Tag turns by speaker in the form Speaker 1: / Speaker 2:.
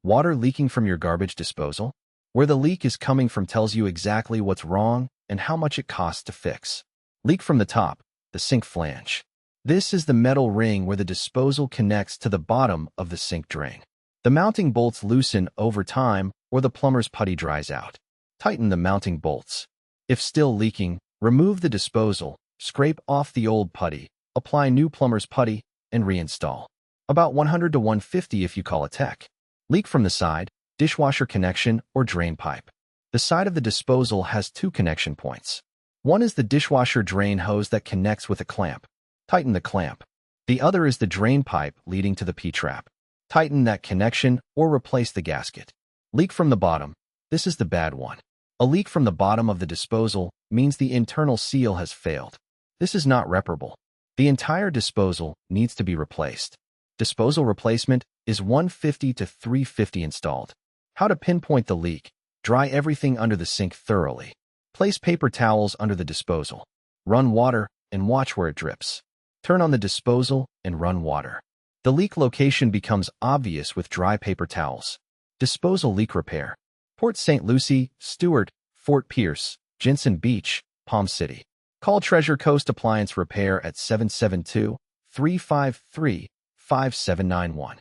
Speaker 1: Water leaking from your garbage disposal? Where the leak is coming from tells you exactly what's wrong and how much it costs to fix. Leak from the top, the sink flange. This is the metal ring where the disposal connects to the bottom of the sink drain. The mounting bolts loosen over time or the plumber's putty dries out. Tighten the mounting bolts. If still leaking, remove the disposal, scrape off the old putty, apply new plumber's putty, and reinstall. About 100 to 150 if you call a tech. Leak from the side, dishwasher connection, or drain pipe. The side of the disposal has two connection points. One is the dishwasher drain hose that connects with a clamp. Tighten the clamp. The other is the drain pipe leading to the P-trap. Tighten that connection or replace the gasket. Leak from the bottom. This is the bad one. A leak from the bottom of the disposal means the internal seal has failed. This is not reparable. The entire disposal needs to be replaced. Disposal replacement is $150 to $350 installed. How to pinpoint the leak. Dry everything under the sink thoroughly. Place paper towels under the disposal. Run water and watch where it drips. Turn on the disposal and run water. The leak location becomes obvious with dry paper towels. Disposal leak repair. Port St. Lucie, Stewart, Fort Pierce, Jensen Beach, Palm City. Call Treasure Coast Appliance Repair at 772-353-5791.